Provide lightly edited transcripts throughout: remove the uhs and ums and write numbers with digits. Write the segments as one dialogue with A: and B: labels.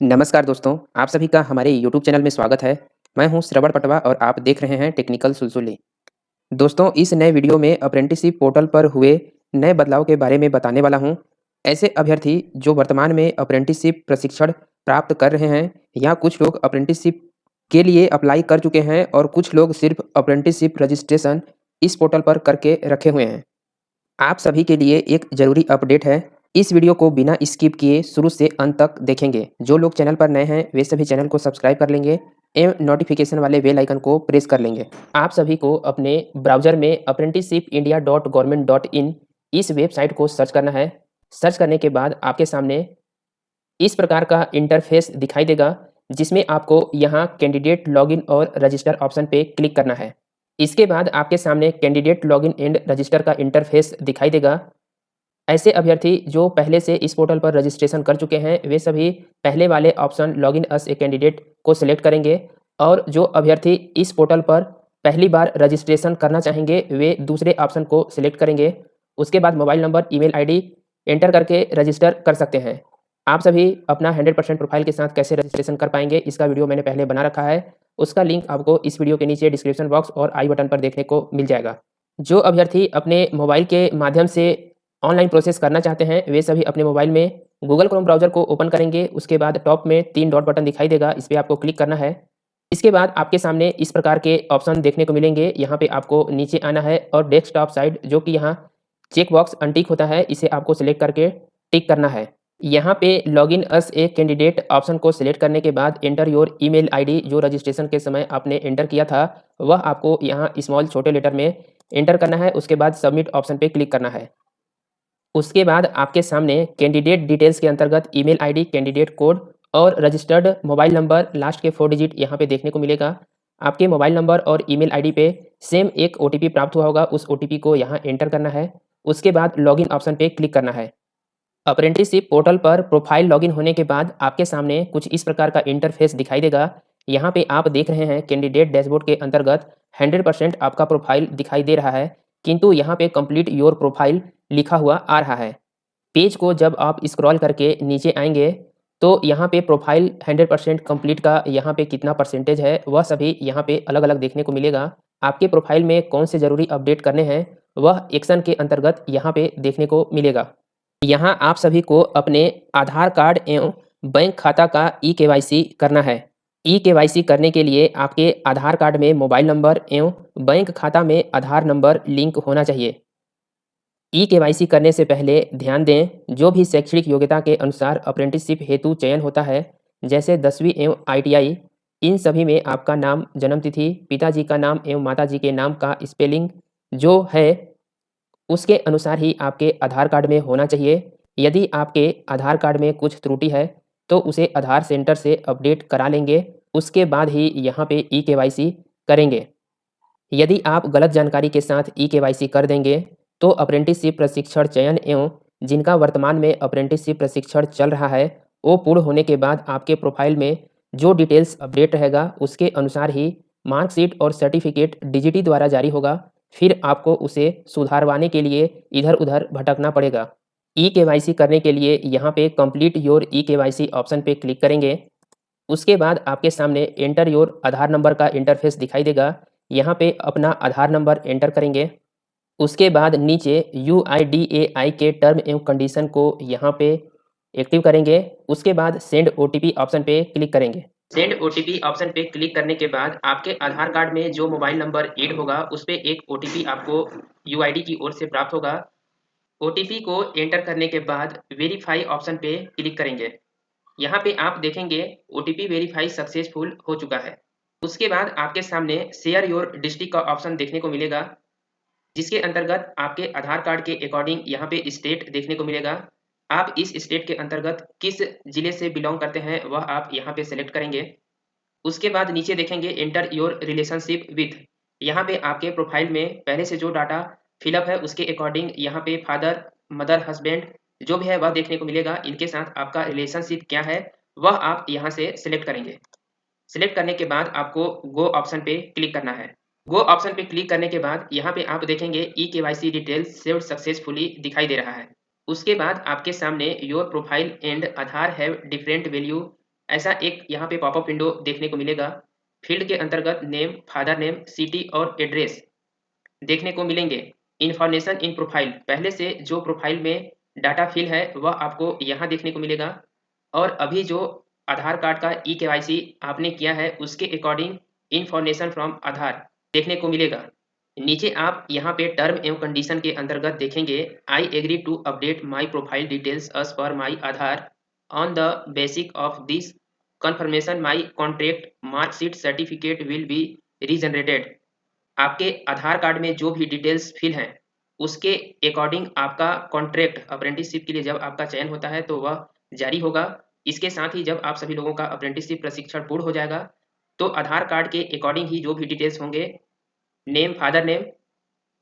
A: नमस्कार दोस्तों, आप सभी का हमारे यूट्यूब चैनल में स्वागत है। मैं हूं श्रवण पटवा और आप देख रहे हैं टेक्निकल सुलसुली। दोस्तों, इस नए वीडियो में अप्रेंटिसशिप पोर्टल पर हुए नए बदलाव के बारे में बताने वाला हूं। ऐसे अभ्यर्थी जो वर्तमान में अप्रेंटिसशिप प्रशिक्षण प्राप्त कर रहे हैं या कुछ लोग अप्रेंटिसशिप के लिए अप्लाई कर चुके हैं और कुछ लोग सिर्फ अप्रेंटिसशिप रजिस्ट्रेशन इस पोर्टल पर करके रखे हुए हैं। आप सभी के लिए एक ज़रूरी अपडेट है। इस वीडियो को बिना स्किप किए शुरू से अंत तक देखेंगे। जो लोग चैनल पर नए हैं वे सभी चैनल को सब्सक्राइब कर लेंगे एवं नोटिफिकेशन वाले बेल आइकन को प्रेस कर लेंगे। आप सभी को अपने ब्राउज़र में apprenticeshippindia.government.in इस वेबसाइट को सर्च करना है। सर्च करने के बाद आपके सामने इस प्रकार का इंटरफेस दिखाई देगा, जिसमें आपको यहाँ कैंडिडेट लॉगिन और रजिस्टर ऑप्शन पे क्लिक करना है। इसके बाद आपके सामने कैंडिडेट लॉगिन एंड रजिस्टर का इंटरफेस दिखाई देगा। ऐसे अभ्यर्थी जो पहले से इस पोर्टल पर रजिस्ट्रेशन कर चुके हैं वे सभी पहले वाले option login as a candidate को सिलेक्ट करेंगे और जो अभ्यर्थी इस पोर्टल पर पहली बार रजिस्ट्रेशन करना चाहेंगे वे दूसरे ऑप्शन को सिलेक्ट करेंगे। उसके बाद mobile number, email ID enter करके रजिस्टर कर सकते हैं। आप सभी अपना 100% प्रोफाइल के साथ कैसे रजिस्ट्रेशन कर पाएंगे, इसका वीडियो मैंने पहले बना रखा है। उसका लिंक आपको इस वीडियो के नीचे डिस्क्रिप्शन बॉक्स और आई बटन पर देखने को मिल जाएगा। जो अभ्यर्थी अपने मोबाइल के माध्यम से ऑनलाइन प्रोसेस करना चाहते हैं वे सभी अपने मोबाइल में गूगल क्रोम ब्राउज़र को ओपन करेंगे। उसके बाद टॉप में 3 डॉट बटन दिखाई देगा, इस पे आपको क्लिक करना है। इसके बाद आपके सामने इस प्रकार के ऑप्शन देखने को मिलेंगे। यहाँ पे आपको नीचे आना है और डेस्कटॉप साइड जो कि यहाँ चेक बॉक्स अनटिक होता है इसे आपको सिलेक्ट करके टिक करना है। यहाँ पे login as a candidate option को सिलेक्ट करने के बाद एंटर योर ईमेल आईडी जो रजिस्ट्रेशन के समय आपने एंटर किया था वह आपको यहाँ स्मॉल छोटे लेटर में एंटर करना है। उसके बाद सबमिट ऑप्शन पे क्लिक करना है। उसके बाद आपके सामने कैंडिडेट डिटेल्स के अंतर्गत ईमेल आईडी, कैंडिडेट कोड और रजिस्टर्ड मोबाइल नंबर लास्ट के 4 डिजिट यहाँ पे देखने को मिलेगा। आपके मोबाइल नंबर और ईमेल आईडी पे सेम एक ओटीपी प्राप्त हुआ होगा, उस ओटीपी को यहाँ एंटर करना है। उसके बाद लॉगिन ऑप्शन पे क्लिक करना है। अप्रेंटिसशिप पोर्टल पर प्रोफाइल लॉगिन होने के बाद आपके सामने कुछ इस प्रकार का इंटरफेस दिखाई देगा। यहाँ पे आप देख रहे हैं कैंडिडेट डैशबोर्ड के अंतर्गत 100% आपका प्रोफाइल दिखाई दे रहा है, किंतु यहाँ पे कंप्लीट योर प्रोफाइल लिखा हुआ आ रहा है। पेज को जब आप स्क्रॉल करके नीचे आएंगे तो यहाँ पे प्रोफाइल 100% कंप्लीट का यहाँ पे कितना परसेंटेज है वह सभी यहाँ पे अलग अलग देखने को मिलेगा। आपके प्रोफाइल में कौन से ज़रूरी अपडेट करने हैं वह एक्शन के अंतर्गत यहाँ पे देखने को मिलेगा। यहाँ आप सभी को अपने आधार कार्ड एवं बैंक खाता का ई-केवाईसी करना है। ई-केवाईसी करने के लिए आपके आधार कार्ड में मोबाइल नंबर एवं बैंक खाता में आधार नंबर लिंक होना चाहिए। ई-केवाईसी करने से पहले ध्यान दें, जो भी शैक्षणिक योग्यता के अनुसार अप्रेंटिसशिप हेतु चयन होता है जैसे 10वीं एवं आईटीआई, इन सभी में आपका नाम, जन्म तिथि, पिताजी का नाम एवं माताजी के नाम का स्पेलिंग जो है उसके अनुसार ही आपके आधार कार्ड में होना चाहिए। यदि आपके आधार कार्ड में कुछ त्रुटि है तो उसे आधार सेंटर से अपडेट करा लेंगे, उसके बाद ही यहाँ पे ई-केवाईसी करेंगे। यदि आप गलत जानकारी के साथ ई-केवाईसी कर देंगे तो अप्रेंटिसशिप प्रशिक्षण चयन एवं जिनका वर्तमान में अप्रेंटिसशिप प्रशिक्षण चल रहा है वो पूर्ण होने के बाद आपके प्रोफाइल में जो डिटेल्स अपडेट रहेगा उसके अनुसार ही मार्कशीट और सर्टिफिकेट डीजीटी द्वारा जारी होगा। फिर आपको उसे सुधारवाने के लिए इधर-उधर भटकना पड़ेगा। ई-केवाईसी करने के लिए यहाँ पे कंप्लीट योर ई-केवाईसी ऑप्शन पे क्लिक करेंगे। उसके बाद आपके सामने एंटर योर आधार नंबर का इंटरफेस दिखाई देगा। यहाँ पे अपना आधार नंबर एंटर करेंगे। उसके बाद नीचे यूआईडीएआई के टर्म एवं कंडीशन को यहाँ पे एक्टिव करेंगे। उसके बाद सेंड ओटीपी ऑप्शन पे क्लिक करेंगे। सेंड ओटीपी ऑप्शन पे क्लिक करने के बाद आपके आधार कार्ड में जो मोबाइल नंबर ऐड होगा उस पे एक ओटीपी आपको यूआईडी की ओर से प्राप्त होगा। ओटीपी को एंटर करने के बाद वेरीफाई ऑप्शन पे क्लिक करेंगे। यहाँ पे आप देखेंगे ओटीपी वेरीफाई सक्सेसफुल हो चुका है। उसके बाद आपके सामने शेयर योर डिस्ट्रिक्ट का ऑप्शन देखने को मिलेगा, जिसके अंतर्गत आपके आधार कार्ड के अकॉर्डिंग यहाँ पे स्टेट देखने को मिलेगा। आप इस स्टेट के अंतर्गत किस जिले से बिलोंग करते हैं वह आप यहाँ पे सेलेक्ट करेंगे। उसके बाद नीचे देखेंगे एंटर योर रिलेशनशिप विथ। यहाँ पे आपके प्रोफाइल में पहले से जो डाटा फिलअप है उसके अकॉर्डिंग यहाँ पे फादर, मदर, हस्बैंड जो भी है वह देखने को मिलेगा। इनके साथ आपका रिलेशनशिप क्या है वह आप यहाँ से सिलेक्ट करेंगे। सिलेक्ट करने के बाद आपको गो ऑप्शन पे क्लिक करना है। गो ऑप्शन पे क्लिक करने के बाद यहाँ पे आप देखेंगे ई-केवाईसी डिटेल्स सेव्ड सक्सेसफुली दिखाई दे रहा है। उसके बाद आपके सामने your profile and Aadhaar have different value ऐसा एक यहाँ पे पॉपअप विंडो देखने को मिलेगा। फील्ड के अंतर्गत नेम, फादर नेम, सिटी और एड्रेस देखने को मिलेंगे। इन्फॉर्मेशन इन प्रोफाइल, पहले से जो प्रोफाइल में डाटा फिल है वह आपको यहाँ देखने को मिलेगा और अभी जो आधार कार्ड का ई-केवाईसी आपने किया है उसके अकॉर्डिंग इन्फॉर्मेशन फ्रॉम आधार देखने को मिलेगा। नीचे आप यहाँ पे टर्म एवं कंडीशन के अंतर्गत देखेंगे, I agree to update my profile details as per my Aadhaar on the basic of this confirmation my contract marksheet certificate will be regenerated। आपके आधार कार्ड में जो भी डिटेल्स फिल हैं उसके अकॉर्डिंग आपका कॉन्ट्रैक्ट अप्रेंटिसशिप के लिए जब आपका चयन होता है तो वह जारी होगा। इसके साथ ही जब आप सभी लोगों का अप्रेंटिसशिप प्रशिक्षण पूर्ण हो जाएगा तो आधार कार्ड के अकॉर्डिंग ही जो भी डिटेल्स होंगे, नेम, फादर नेम,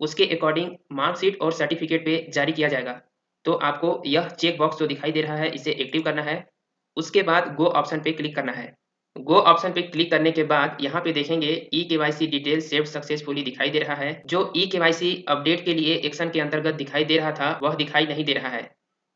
A: उसके अकॉर्डिंग मार्कशीट और सर्टिफिकेट पे जारी किया जाएगा। तो आपको यह चेक बॉक्स जो दिखाई दे रहा है इसे एक्टिव करना है। उसके बाद गो ऑप्शन पे क्लिक करना है। गो ऑप्शन पे क्लिक करने के बाद यहाँ पे देखेंगे e KYC detail saved successfully दिखाई दे रहा है। जो ई केवाईसी अपडेट के लिए एक्शन के अंतर्गत दिखाई दे रहा था वह दिखाई नहीं दे रहा है।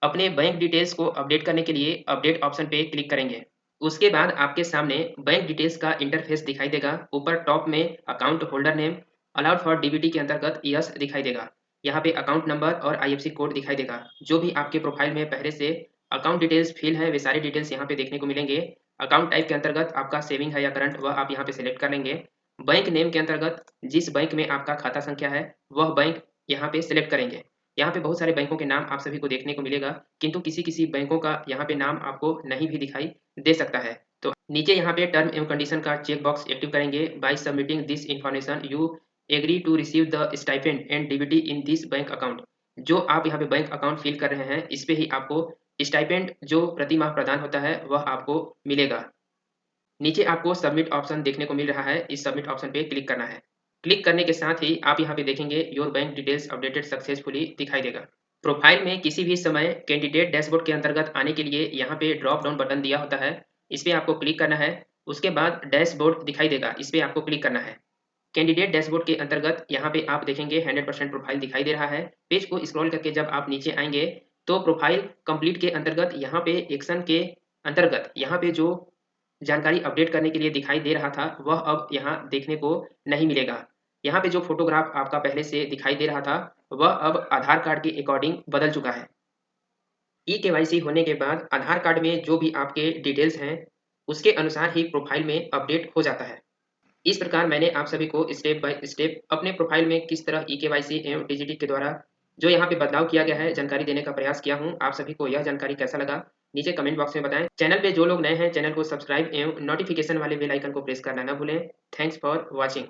A: अपने बैंक डिटेल्स को अपडेट करने के लिए अपडेट ऑप्शन पे क्लिक करेंगे। उसके बाद आपके सामने बैंक डिटेल्स का इंटरफेस दिखाई देगा। ऊपर टॉप में account holder name allowed for DBT के अंतर्गत यस दिखाई देगा। यहाँ पे अकाउंट नंबर और आईएफएससी कोड दिखाई देगा। जो भी आपके प्रोफाइल में पहले से अकाउंट डिटेल्स फिल है वे सारी डिटेल्स यहाँ पे देखने को मिलेंगे। अकाउंट टाइप के अंतर्गत आपका सेविंग है या करंट वह आप यहाँ पे सिलेक्ट कर लेंगे। बैंक नेम के अंतर्गत जिस बैंक में आपका खाता संख्या है वह बैंक यहाँ पे सिलेक्ट करेंगे। यहाँ पे बहुत सारे बैंकों के नाम आप सभी को देखने को मिलेगा, किंतु किसी किसी बैंकों का यहाँ पे नाम आपको नहीं भी दिखाई दे सकता है। तो नीचे यहाँ पे टर्म एवं कंडीशन का चेक बॉक्स एक्टिव करेंगे। By submitting this information you agree to receive the stipend and DBT in this bank account. जो आप यहाँ पे बैंक अकाउंट फिल कर रहे हैं इस पे ही आपको स्टाइपेंड जो प्रति माह प्रदान होता है वह आपको मिलेगा। नीचे आपको सबमिट ऑप्शन देखने को मिल रहा है, इस सबमिट ऑप्शन पे क्लिक करना है। क्लिक करने के साथ ही आप यहाँ पे देखेंगे your bank details updated successfully दिखाई देगा। प्रोफाइल में किसी भी समय कैंडिडेट डैशबोर्ड के अंतर्गत आने के लिए यहाँ पे ड्रॉप डाउन बटन दिया होता है, इस पे आपको क्लिक करना है। उसके बाद डैशबोर्ड दिखाई देगा, इस पे आपको क्लिक करना है। कैंडिडेट डैशबोर्ड के अंतर्गत यहाँ पे आप देखेंगे 100% प्रोफाइल दिखाई दे रहा है। पेज को स्क्रॉल करके जब आप नीचे आएंगे तो प्रोफाइल कंप्लीट के अंतर्गत यहाँ पे एक्शन के अंतर्गत यहाँ पे जो जानकारी अपडेट करने के लिए दिखाई दे रहा था वह अब यहाँ देखने को नहीं मिलेगा। यहाँ पे जो फोटोग्राफ आपका पहले से दिखाई दे रहा था वह अब आधार कार्ड के अकॉर्डिंग बदल चुका है। ई केवाईसी होने के बाद आधार कार्ड में जो भी आपके डिटेल्स हैं उसके अनुसार ही प्रोफाइल में अपडेट हो जाता है। इस प्रकार मैंने आप सभी को स्टेप बाय स्टेप अपने प्रोफाइल में किस तरह ई केवाईसी एवं डीजीटी के द्वारा जो यहाँ पे बदलाव किया गया है जानकारी देने का प्रयास किया हूँ। आप सभी को यह जानकारी कैसा लगा नीचे कमेंट बॉक्स में बताएं। चैनल पे जो लोग नए हैं चैनल को सब्सक्राइब एवं नोटिफिकेशन वाले बेल आइकन को प्रेस करना न भूलें। Thanks for watching.